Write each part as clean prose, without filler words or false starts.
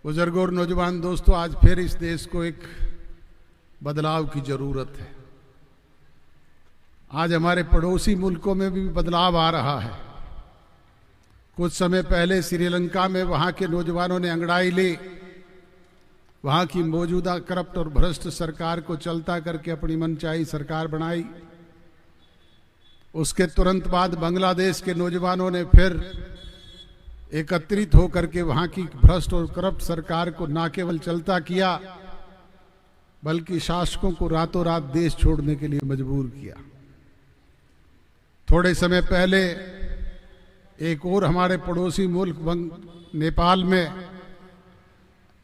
बुजुर्गों और नौजवान दोस्तों, आज फिर इस देश को एक बदलाव की जरूरत है। आज हमारे पड़ोसी मुल्कों में भी बदलाव आ रहा है। कुछ समय पहले श्रीलंका में वहां के नौजवानों ने अंगड़ाई ली, वहां की मौजूदा करप्ट और भ्रष्ट सरकार को चलता करके अपनी मनचाही सरकार बनाई। उसके तुरंत बाद बांग्लादेश के नौजवानों ने फिर एकत्रित होकर के वहां की भ्रष्ट और करप्ट सरकार को न केवल चलता किया, बल्कि शासकों को रातों रात देश छोड़ने के लिए मजबूर किया। थोड़े समय पहले एक और हमारे पड़ोसी मुल्क नेपाल में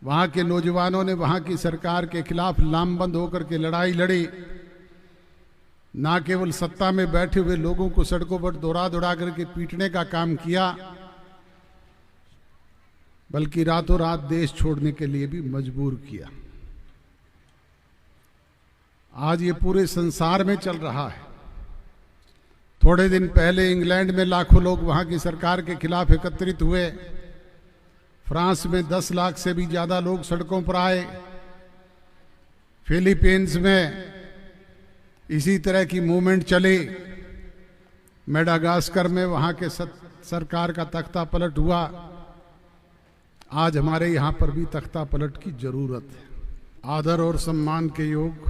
वहां के नौजवानों ने वहां की सरकार के खिलाफ लामबंद होकर के लड़ाई लड़ी। ना केवल सत्ता में बैठे हुए लोगों को सड़कों पर दौड़ा दौड़ा करके पीटने का काम किया, बल्कि रातों रात देश छोड़ने के लिए भी मजबूर किया। आज ये पूरे संसार में चल रहा है। थोड़े दिन पहले इंग्लैंड में लाखों लोग वहां की सरकार के खिलाफ एकत्रित हुए। फ्रांस में 10 लाख से भी ज्यादा लोग सड़कों पर आए। फिलीपींस में इसी तरह की मूवमेंट चली। मेडागास्कर में वहां के सरकार का तख्ता पलट हुआ। आज हमारे यहां पर भी तख्ता पलट की जरूरत है। आदर और सम्मान के योग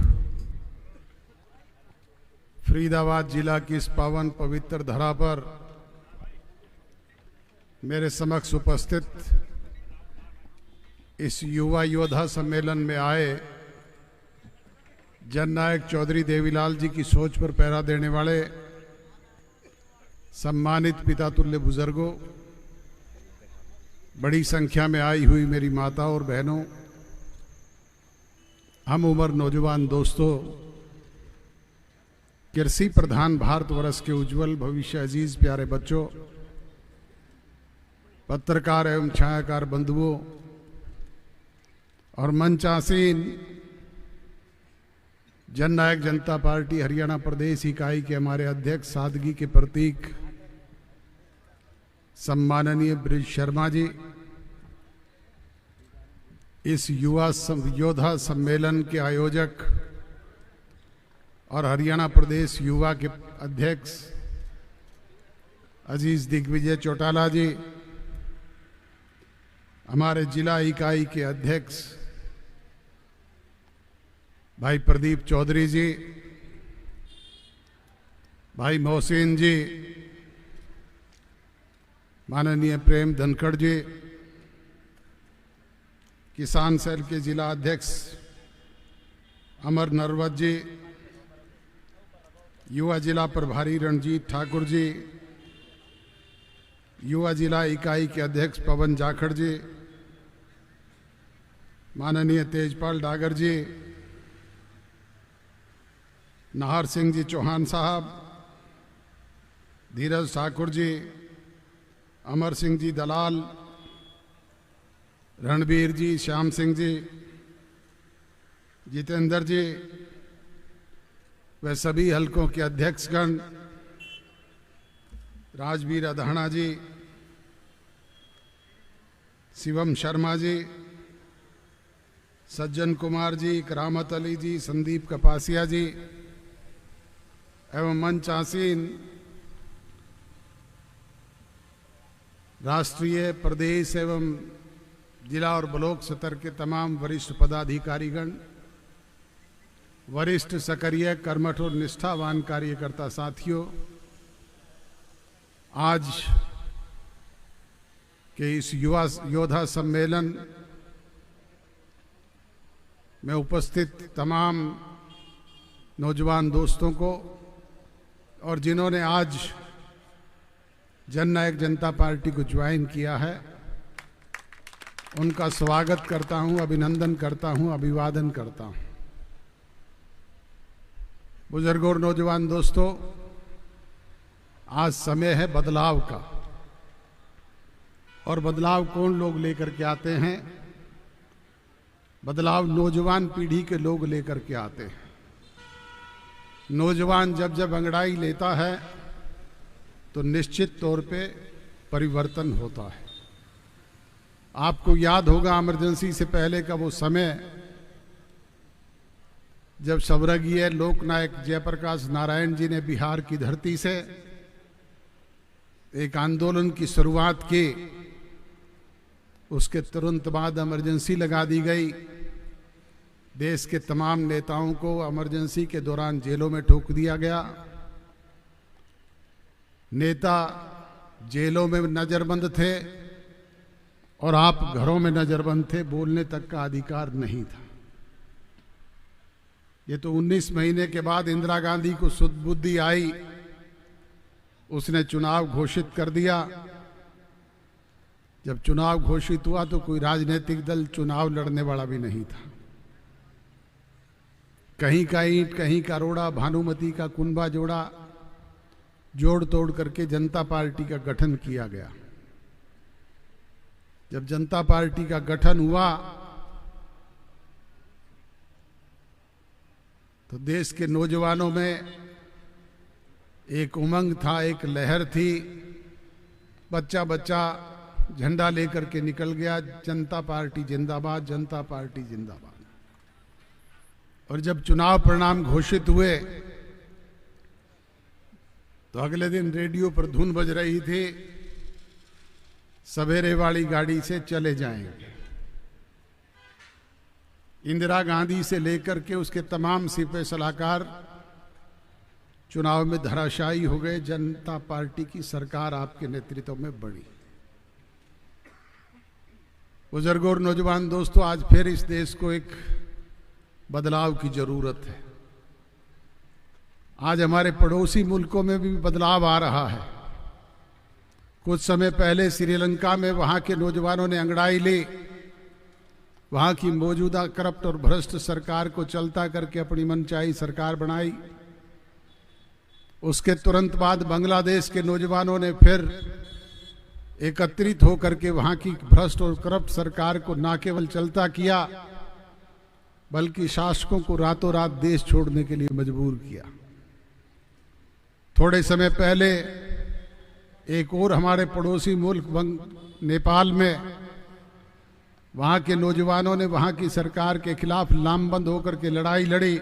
फरीदाबाद जिला की इस पावन पवित्र धरा पर मेरे समक्ष उपस्थित इस युवा योद्धा सम्मेलन में आए जननायक चौधरी देवीलाल जी की सोच पर पहरा देने वाले सम्मानित पिता तुल्य बुजुर्गों, बड़ी संख्या में आई हुई मेरी माता और बहनों, हम उम्र नौजवान दोस्तों, कृषि प्रधान भारतवर्ष के उज्जवल भविष्य, अजीज प्यारे बच्चों, पत्रकार एवं छायाकार बंधुओं और मंचासीन जननायक जनता पार्टी हरियाणा प्रदेश इकाई के हमारे अध्यक्ष, सादगी के प्रतीक सम्माननीय ब्रिज शर्मा जी, इस युवा योद्धा सम्मेलन के आयोजक और हरियाणा प्रदेश युवा के अध्यक्ष अजीज दिग्विजय चौटाला जी, हमारे जिला इकाई के अध्यक्ष भाई प्रदीप चौधरी जी, भाई मोहसिन जी, माननीय प्रेम धनखड़ जी, किसान सेल के जिला अध्यक्ष अमर नरवत जी, युवा जिला प्रभारी रणजीत ठाकुर जी, युवा जिला इकाई के अध्यक्ष पवन जाखड़ जी, माननीय तेजपाल डागर जी, नाहर सिंह जी चौहान साहब, धीरज ठाकुर जी, अमर सिंह जी दलाल, रणबीर जी, श्याम सिंह जी, जितेंद्र जी, व सभी हलकों के अध्यक्षगण, राजवीर अधाना जी, शिवम शर्मा जी, सज्जन कुमार जी, करामत अली जी, संदीप कपासिया जी एवं मंचासीन राष्ट्रीय, प्रदेश एवं जिला और ब्लॉक स्तर के तमाम वरिष्ठ पदाधिकारीगण, वरिष्ठ सक्रिय कर्मठ और निष्ठावान कार्यकर्ता साथियों, आज के इस युवा योद्धा सम्मेलन में उपस्थित तमाम नौजवान दोस्तों को और जिन्होंने आज जननायक जनता पार्टी को ज्वाइन किया है, उनका स्वागत करता हूं, अभिनंदन करता हूं, अभिवादन करता हूं। बुजुर्गों और नौजवान दोस्तों, आज समय है बदलाव का। और बदलाव कौन लोग लेकर के आते हैं? बदलाव नौजवान पीढ़ी के लोग लेकर के आते हैं। नौजवान जब जब अंगड़ाई लेता है तो निश्चित तौर पे परिवर्तन होता है। आपको याद होगा इमरजेंसी से पहले का वो समय जब स्वर्गीय लोकनायक जयप्रकाश नारायण जी ने बिहार की धरती से एक आंदोलन की शुरुआत की। उसके तुरंत बाद इमरजेंसी लगा दी गई। देश के तमाम नेताओं को इमरजेंसी के दौरान जेलों में ठोक दिया गया। नेता जेलों में नजरबंद थे और आप घरों में नजरबंद थे। बोलने तक का अधिकार नहीं था। ये तो 19 महीने के बाद इंदिरा गांधी को शुद्ध बुद्धि आई, उसने चुनाव घोषित कर दिया। जब चुनाव घोषित हुआ तो कोई राजनीतिक दल चुनाव लड़ने वाला भी नहीं था। कहीं का ईंट कहीं का रोड़ा, भानुमति का कुनबा जोड़ा, जोड़ तोड़ करके जनता पार्टी का गठन किया गया। जब जनता पार्टी का गठन हुआ तो देश के नौजवानों में एक उमंग था, एक लहर थी। बच्चा बच्चा झंडा लेकर के निकल गया, जनता पार्टी जिंदाबाद, जनता पार्टी जिंदाबाद। और जब चुनाव परिणाम घोषित हुए तो अगले दिन रेडियो पर धुन बज रही थी, सवेरे वाली गाड़ी से चले जाएंगे। इंदिरा गांधी से लेकर के उसके तमाम सिपह सलाहकार चुनाव में धराशायी हो गए। जनता पार्टी की सरकार आपके नेतृत्व में बनी। बुजुर्गों और नौजवान दोस्तों, आज फिर इस देश को एक बदलाव की जरूरत है। आज हमारे पड़ोसी मुल्कों में भी बदलाव आ रहा है। कुछ समय पहले श्रीलंका में वहां के नौजवानों ने अंगड़ाई ली। वहां की मौजूदा करप्ट और भ्रष्ट सरकार को चलता करके अपनी मनचाही सरकार बनाई। उसके तुरंत बाद बांग्लादेश के नौजवानों ने फिर एकत्रित होकर के वहां की भ्रष्ट और करप्ट सरकार को न केवल चलता किया बल्कि शासकों को रातों रात देश छोड़ने के लिए मजबूर किया। थोड़े समय पहले एक और हमारे पड़ोसी मुल्क नेपाल में वहां के नौजवानों ने वहां की सरकार के खिलाफ लामबंद होकर के लड़ाई लड़ी।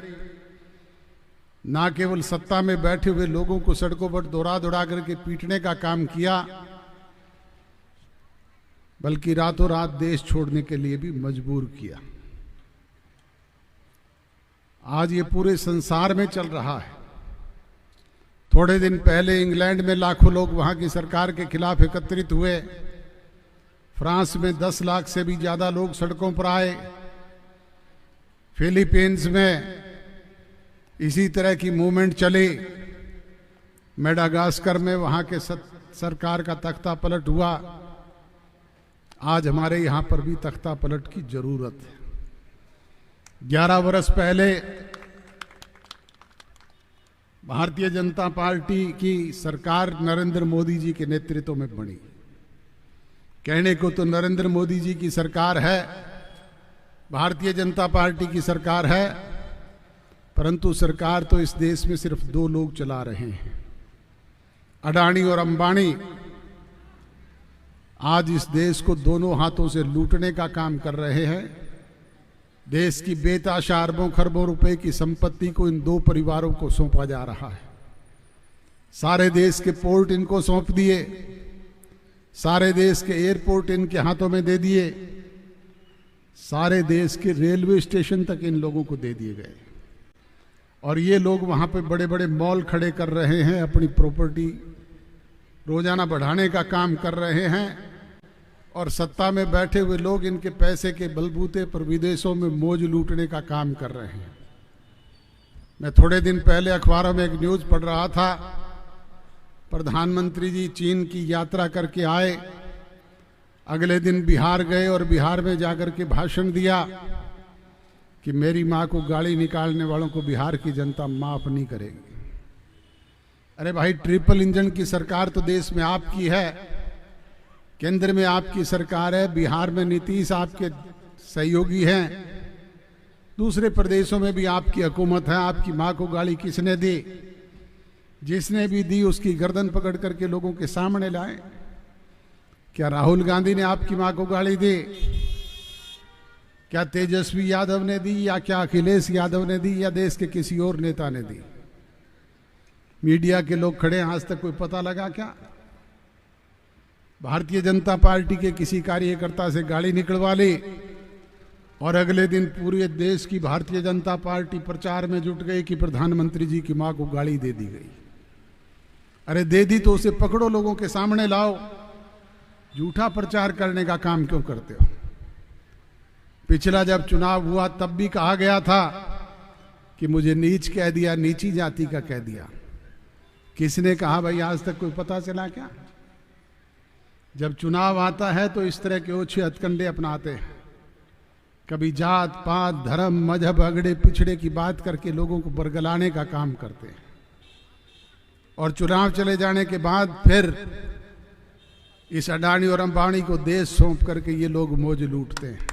ना केवल सत्ता में बैठे हुए लोगों को सड़कों पर दौड़ा दौड़ा करके पीटने का काम किया बल्कि रातों रात देश छोड़ने के लिए भी मजबूर किया। आज ये पूरे संसार में चल रहा है। थोड़े दिन पहले इंग्लैंड में लाखों लोग वहां की सरकार के खिलाफ एकत्रित हुए। फ्रांस में 10 लाख से भी ज्यादा लोग सड़कों पर आए। फिलीपींस में इसी तरह की मूवमेंट चली। मेडागास्कर में वहां के सरकार का तख्ता पलट हुआ। आज हमारे यहां पर भी तख्ता पलट की जरूरत है। 11 वर्ष पहले भारतीय जनता पार्टी की सरकार नरेंद्र मोदी जी के नेतृत्व में बनी। कहने को तो नरेंद्र मोदी जी की सरकार है, भारतीय जनता पार्टी की सरकार है, परंतु सरकार तो इस देश में सिर्फ 2 लोग चला रहे हैं, अडानी और अंबानी। आज इस देश को दोनों हाथों से लूटने का काम कर रहे हैं। देश की बेताशा अरबों खरबों रुपए की संपत्ति को इन 2 परिवारों को सौंपा जा रहा है। सारे देश के पोर्ट इनको सौंप दिए, सारे देश के एयरपोर्ट इनके हाथों में दे दिए, सारे देश के रेलवे स्टेशन तक इन लोगों को दे दिए गए। और ये लोग वहां पे बड़े बड़े मॉल खड़े कर रहे हैं, अपनी प्रॉपर्टी रोजाना बढ़ाने का काम कर रहे हैं। और सत्ता में बैठे हुए लोग इनके पैसे के बलबूते पर विदेशों में मौज लूटने का काम कर रहे हैं। मैं थोड़े दिन पहले अखबारों में एक न्यूज पढ़ रहा था। प्रधानमंत्री जी चीन की यात्रा करके आए, अगले दिन बिहार गए और बिहार में जाकर के भाषण दिया कि मेरी मां को गाड़ी निकालने वालों को बिहार की जनता माफ नहीं करेगी। अरे भाई, ट्रिपल इंजन की सरकार तो देश में आपकी है, केंद्र में आपकी सरकार है, बिहार में नीतीश आपके सहयोगी हैं, दूसरे प्रदेशों में भी आपकी हुकूमत है। आपकी मां को गाड़ी किसने दी? जिसने भी दी उसकी गर्दन पकड़ करके लोगों के सामने लाए। क्या राहुल गांधी ने आपकी मां को गाली दी? क्या तेजस्वी यादव ने दी, या क्या अखिलेश यादव ने दी, या देश के किसी और नेता ने दी? मीडिया के लोग खड़े हैं, आज तक कोई पता लगा क्या? भारतीय जनता पार्टी के किसी कार्यकर्ता से गाली निकलवा ली और अगले दिन पूरे देश की भारतीय जनता पार्टी प्रचार में जुट गई कि प्रधानमंत्री जी की मां को गाली दे दी गई। अरे दे दी तो उसे पकड़ो, लोगों के सामने लाओ। झूठा प्रचार करने का काम क्यों करते हो? पिछला जब चुनाव हुआ तब भी कहा गया था कि मुझे नीच कह दिया, नीची जाति का कह दिया। किसने कहा भाई? आज तक कोई पता चला क्या? जब चुनाव आता है तो इस तरह के ओछे हथकंडे अपनाते हैं। कभी जात पात धर्म मजहब अगड़े पिछड़े की बात करके लोगों को बरगलाने का काम करते हैं, और चुनाव चले जाने के बाद फिर इस अडानी और अंबानी को देश सौंप करके ये लोग मौज लूटते हैं।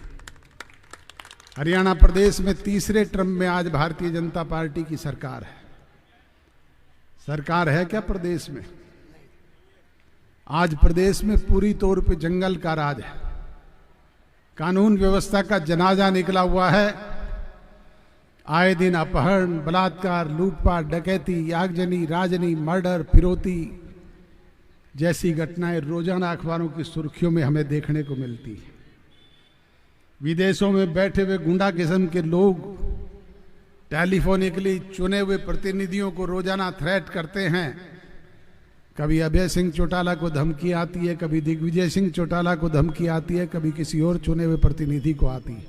हरियाणा प्रदेश में तीसरे टर्म में आज भारतीय जनता पार्टी की सरकार है। सरकार है क्या प्रदेश में? आज प्रदेश में पूरी तौर पे जंगल का राज है। कानून व्यवस्था का जनाजा निकला हुआ है। आए दिन अपहरण, बलात्कार, लूटपाट, डकैती, आगजनी, राजनी, मर्डर, फिरौती जैसी घटनाएं रोजाना अखबारों की सुर्खियों में हमें देखने को मिलती है। विदेशों में बैठे हुए गुंडा किस्म के लोग टेलीफोनिकली चुने हुए प्रतिनिधियों को रोजाना थ्रेट करते हैं। कभी अभय सिंह चौटाला को धमकी आती है, कभी दिग्विजय सिंह चौटाला को धमकी आती है, कभी किसी और चुने हुए प्रतिनिधि को आती है।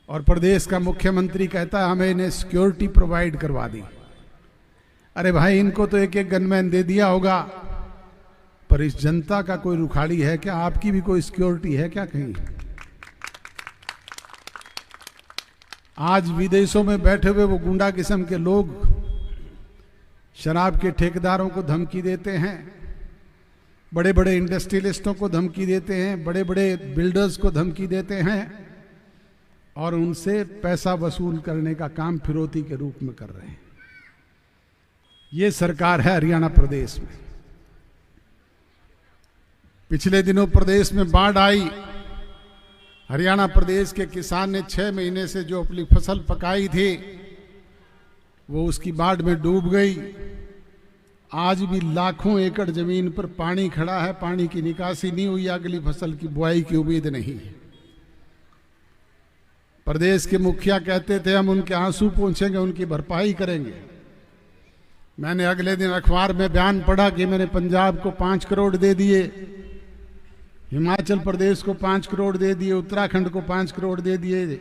और प्रदेश का मुख्यमंत्री कहता है हमें इन्हें सिक्योरिटी प्रोवाइड करवा दी। अरे भाई, इनको तो एक एक गनमैन दे दिया होगा, पर इस जनता का कोई रुखाड़ी है क्या? आपकी भी कोई सिक्योरिटी है क्या कहीं? आज विदेशों में बैठे हुए वो गुंडा किस्म के लोग शराब के ठेकेदारों को धमकी देते हैं, बड़े बड़े इंडस्ट्रियलिस्टों को धमकी देते हैं, बड़े बड़े बिल्डर्स को धमकी देते हैं, और उनसे पैसा वसूल करने का काम फिरौती के रूप में कर रहे हैं। ये सरकार है हरियाणा प्रदेश में। पिछले दिनों प्रदेश में बाढ़ आई। हरियाणा प्रदेश के किसान ने 6 महीने से जो अपनी फसल पकाई थी वो उसकी बाढ़ में डूब गई। आज भी लाखों एकड़ जमीन पर पानी खड़ा है, पानी की निकासी नहीं हुई, अगली फसल की बुआई की उम्मीद नहीं है। प्रदेश के मुखिया कहते थे हम उनके आंसू पहुंचेंगे, उनकी भरपाई करेंगे। मैंने अगले दिन अखबार में बयान पढ़ा कि मैंने पंजाब को 5 करोड़ दे दिए, हिमाचल प्रदेश को 5 करोड़ दे दिए, उत्तराखंड को 5 करोड़ दे दिए,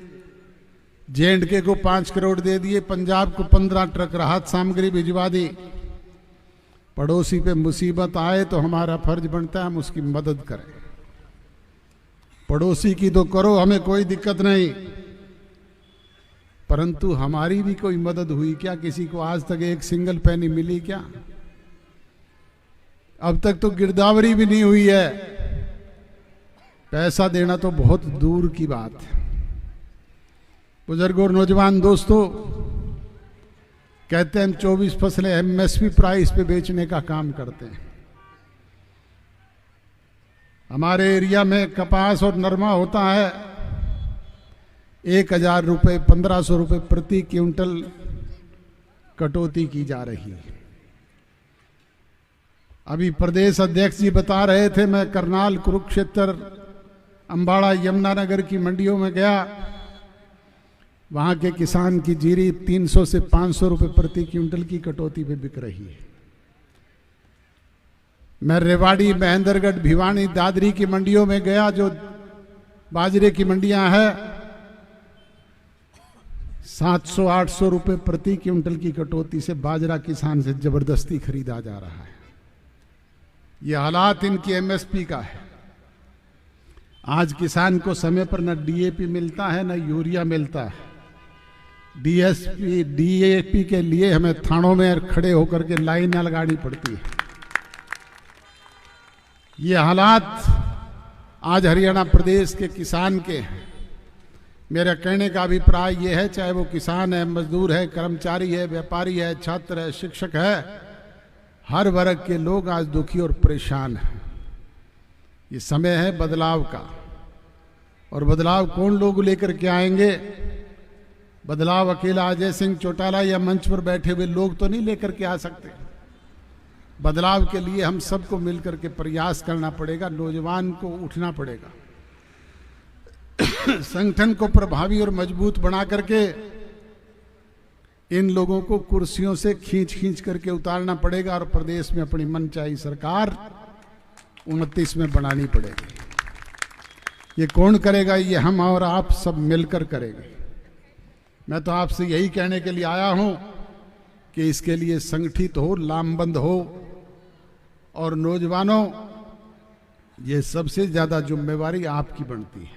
जे&के को 5 करोड़ दे दिए, पंजाब को 15 ट्रक राहत सामग्री भिजवा दी। पड़ोसी पे मुसीबत आए तो हमारा फर्ज बनता है हम उसकी मदद करें। पड़ोसी की तो करो, हमें कोई दिक्कत नहीं, परंतु हमारी भी कोई मदद हुई क्या? किसी को आज तक एक सिंगल पैनी मिली क्या? अब तक तो गिरदावरी भी नहीं हुई है। पैसा देना तो बहुत दूर की बात है। बुजुर्ग और नौजवान दोस्तों, कहते हैं हम 24 फसलें एमएसपी प्राइस पे बेचने का काम करते हैं। हमारे एरिया में कपास और नरमा होता है 1000 रुपये 1500 रुपये प्रति क्विंटल कटौती की जा रही है। अभी प्रदेश अध्यक्ष जी बता रहे थे, मैं करनाल, कुरुक्षेत्र, अंबाड़ा, यमुनानगर की मंडियों में गया। वहां के किसान की जीरी 300 से 500 रुपए प्रति क्विंटल की कटौती पे बिक रही है। मैं रेवाड़ी, महेंद्रगढ़, भिवानी, दादरी की मंडियों में गया, जो बाजरे की मंडियां हैं, 700-800 रुपए प्रति क्विंटल की कटौती से बाजरा किसान से जबरदस्ती खरीदा जा रहा है। यह हालात इनकी एमएसपी का है। आज किसान को समय पर न डीएपी मिलता है न यूरिया मिलता है। डीएपी के लिए हमें थानों में खड़े होकर के लाइन लगानी पड़ती है। ये हालात आज हरियाणा प्रदेश के किसान के हैं। मेरा कहने का अभिप्राय ये है, चाहे वो किसान है, मजदूर है, कर्मचारी है, व्यापारी है, छात्र है, शिक्षक है, हर वर्ग के लोग आज दुखी और परेशान हैं। ये समय है बदलाव का। और बदलाव कौन लोग लेकर के आएंगे? बदलाव अकेला अजय सिंह चौटाला या मंच पर बैठे हुए लोग तो नहीं लेकर के आ सकते। बदलाव के लिए हम सबको मिलकर के प्रयास करना पड़ेगा, नौजवान को उठना पड़ेगा, संगठन को प्रभावी और मजबूत बना करके इन लोगों को कुर्सियों से खींच खींच करके उतारना पड़ेगा और प्रदेश में अपनी मनचाही सरकार 29 में बनानी पड़ेगी। ये कौन करेगा? ये हम और आप सब मिलकर करेंगे। मैं तो आपसे यही कहने के लिए आया हूं कि इसके लिए संगठित हो, लामबंद हो। और नौजवानों, ये सबसे ज्यादा जिम्मेवारी आपकी बनती है,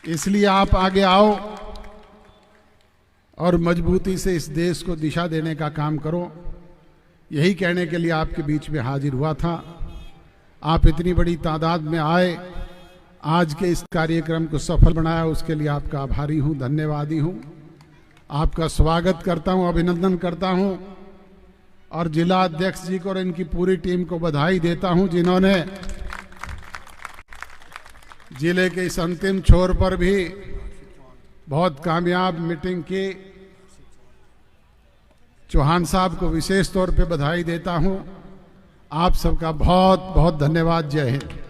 इसलिए आप आगे आओ और मजबूती से इस देश को दिशा देने का काम करो। यही कहने के लिए आपके बीच में हाजिर हुआ था। आप इतनी बड़ी तादाद में आए, आज के इस कार्यक्रम को सफल बनाया, उसके लिए आपका आभारी हूं, धन्यवादी हूं। आपका स्वागत करता हूं, अभिनंदन करता हूं और जिला अध्यक्ष जी को और इनकी पूरी टीम को बधाई देता हूं, जिन्होंने जिले के इस अंतिम छोर पर भी बहुत कामयाब मीटिंग की। चौहान साहब को विशेष तौर पे बधाई देता हूं। आप सबका बहुत बहुत धन्यवाद। जय हिंद।